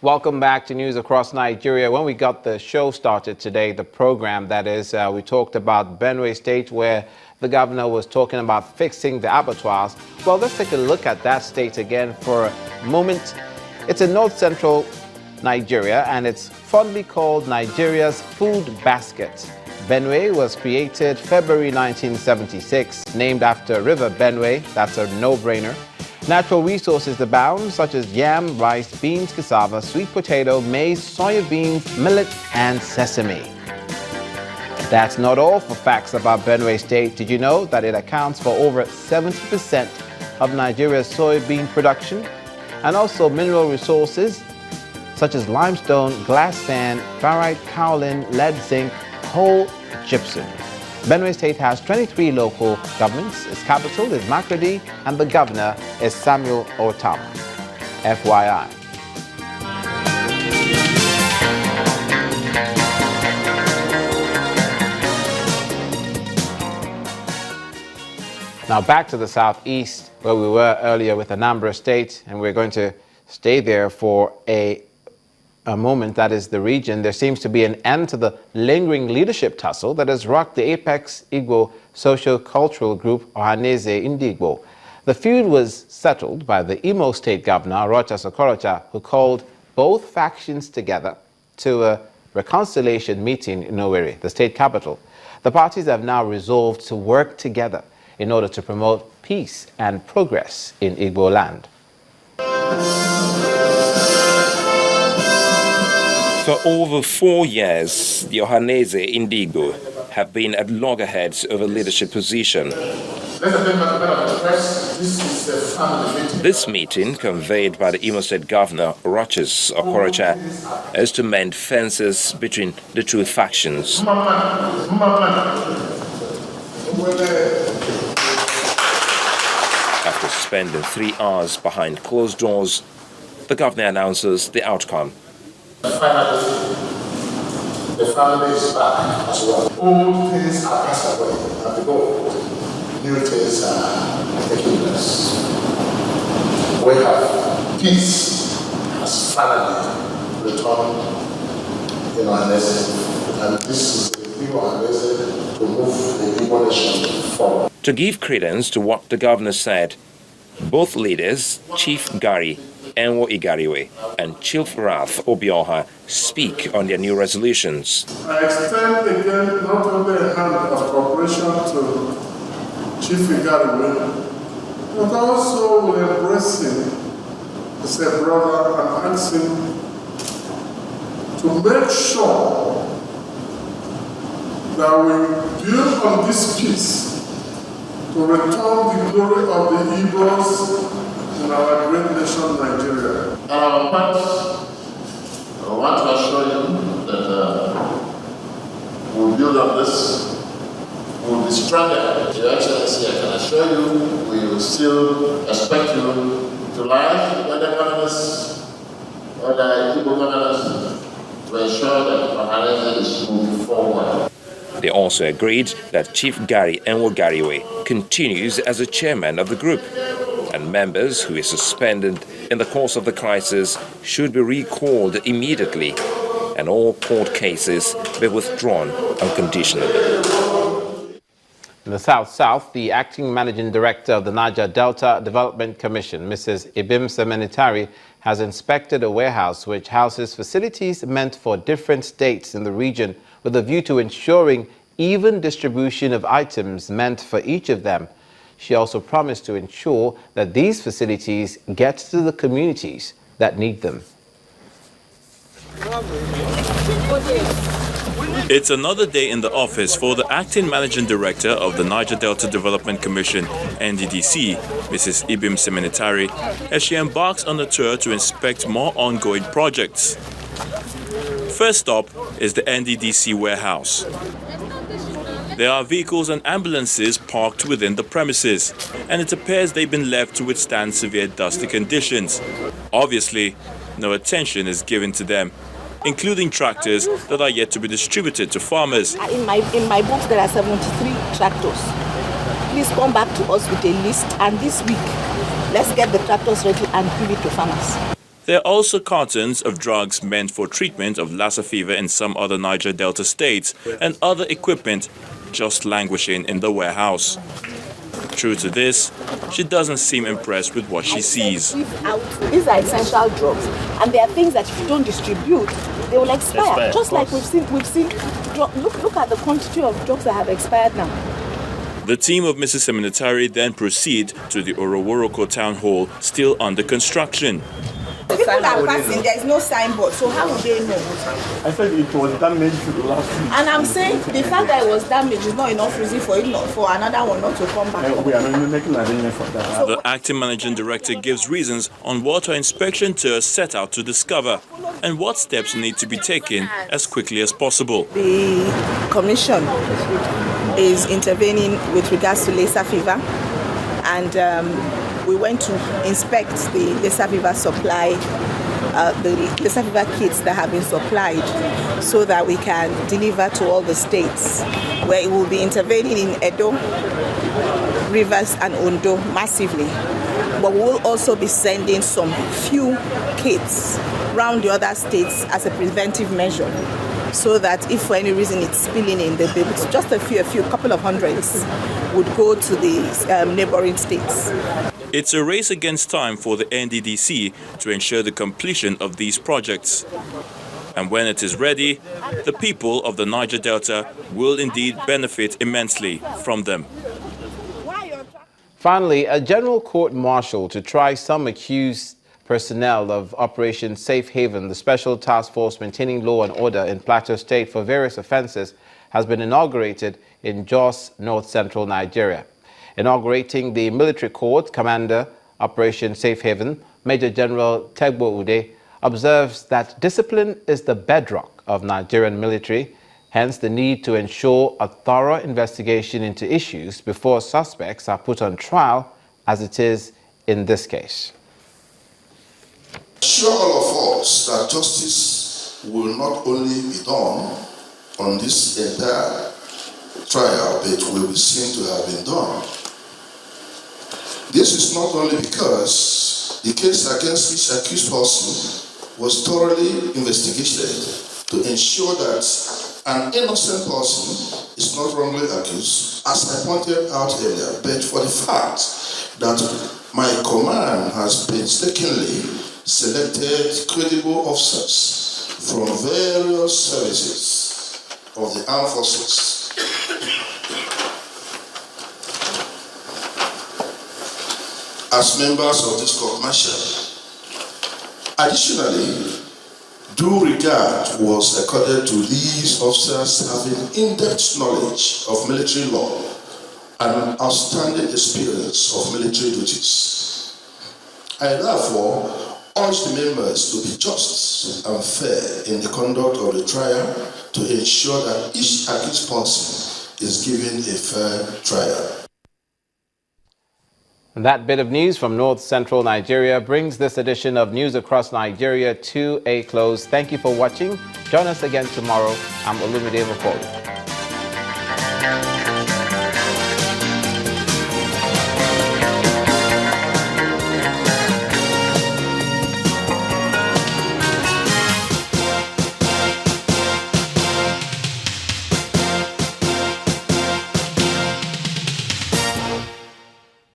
Welcome back to News Across Nigeria. When we got the show started today, the program that is, we talked about Benue State, where the governor was talking about fixing the abattoirs. Well, let's take a look at that state again for a moment. It's in north-central Nigeria, and it's fondly called Nigeria's food basket. Benue was created February 1976, named after River Benue. That's a no-brainer. Natural resources abound, such as yam, rice, beans, cassava, sweet potato, maize, soya beans, millet, and sesame. That's not all for facts about Benue State. Did you know that it accounts for over 70% of Nigeria's soybean production? And also mineral resources, such as limestone, glass sand, barite, kaolin, lead, zinc, coal, gypsum. Benue State has 23 local governments. Its capital is Makurdi, and the governor is Samuel Ortam. FYI. Now back to the southeast, where we were earlier with Anambra State, and we're going to stay there for a moment. That is the region. There seems to be an end to the lingering leadership tussle that has rocked the apex Igbo socio-cultural group Ohaneze Igbo. The feud was settled by the Imo State Governor Orocha Sokorocha, who called both factions together to a reconciliation meeting in Owerri, the state capital. The parties have now resolved to work together in order to promote peace and progress in Igbo land. For over 4 years, the Ohaneze Igbo have been at loggerheads over leadership position. This meeting, conveyed by the Imo State Governor Orocha Sokorocha, is to mend fences between the two factions. After spending 3 hours behind closed doors, the governor announces the outcome. Finally, the family is back as well. Old things are passed away, and behold, new things are taking place. We have peace has finally returned in Ohaneze, and this is the new Ohaneze to move the Igbo nation forward. To give credence to what the governor said, both leaders, Chief Gari Enwo Igariwe and Chief Ralph Obioha, speak on their new resolutions. I extend again not only a hand of cooperation to Chief Igariwe, but also will embrace him as a brother and ask him to make sure that we build on this peace to return the glory of the Igbos in our great nation, Nigeria. Our part, I want to assure you that we'll build on this. We'll be stronger. Your Excellency, I can assure you, we will still expect you to live with the governors or the Igbo governors to ensure that Ohaneze is moving forward. They also agreed that Chief Gari Enwo Gariwe continues as the chairman of the group, and members who is suspended in the course of the crisis should be recalled immediately, and all court cases be withdrawn unconditionally. In the South, the acting managing director of the Niger Delta Development Commission, Mrs. Ibim Semenitari, has inspected a warehouse which houses facilities meant for different states in the region with a view to ensuring even distribution of items meant for each of them. She also promised to ensure that these facilities get to the communities that need them. It's another day in the office for the acting managing director of the Niger Delta Development Commission, NDDC, Mrs. Ibim Semenitari, as she embarks on a tour to inspect more ongoing projects. First stop is the NDDC warehouse. There are vehicles and ambulances parked within the premises, and it appears they've been left to withstand severe dusty conditions. Obviously, no attention is given to them, including tractors that are yet to be distributed to farmers. In my books, there are 73 tractors. Please come back to us with a list, and this week, let's get the tractors ready and give it to farmers. There are also cartons of drugs meant for treatment of Lassa fever in some other Niger Delta states and other equipment just languishing in the warehouse. True to this, she doesn't seem impressed with what she sees. These are essential drugs, and there are things that if you don't distribute, they will expire. Just like we've seen. Look at the quantity of drugs that have expired now. The team of Mrs. Seminatari then proceed to the Oroworoko town hall, still under construction. People are passing, there is no signboard, so how would they know? I said it was damaged last week. And I'm saying the fact that it was damaged is not enough reason for it not, for another one not to come back. We are not making arrangements for that. The acting managing director gives reasons on what her inspection tours set out to discover and what steps need to be taken as quickly as possible. The commission is intervening with regards to Lassa fever, and we went to inspect the Lassa fever supply, the Lassa fever kits that have been supplied, so that we can deliver to all the states, where it will be intervening in Edo, Rivers and Ondo massively. But we will also be sending some few kits around the other states as a preventive measure, so that if for any reason it's spilling in, they'll be able to, just a couple of hundreds would go to the neighboring states. It's a race against time for the NDDC to ensure the completion of these projects. And when it is ready, the people of the Niger Delta will indeed benefit immensely from them. Finally, a general court-martial to try some accused personnel of Operation Safe Haven, the special task force maintaining law and order in Plateau State for various offenses, has been inaugurated in Jos, north-central Nigeria. Inaugurating the military court, Commander Operation Safe Haven, Major General Tegbo Ude, observes that discipline is the bedrock of Nigerian military, hence the need to ensure a thorough investigation into issues before suspects are put on trial, as it is in this case. Assure all of us that justice will not only be done on this entire trial, but will be seen to have been done. This is not only because the case against each accused person was thoroughly investigated to ensure that an innocent person is not wrongly accused, as I pointed out earlier, but for the fact that my command has painstakingly selected credible officers from various services of the armed forces as members of this court martial. Additionally, due regard was accorded to these officers having in-depth knowledge of military law and outstanding experience of military duties. I therefore urge the members to be just and fair in the conduct of the trial to ensure that each accused person is given a fair trial. And that bit of news from north-central Nigeria brings this edition of News Across Nigeria to a close. Thank you for watching. Join us again tomorrow. I'm Olumide Mokolo.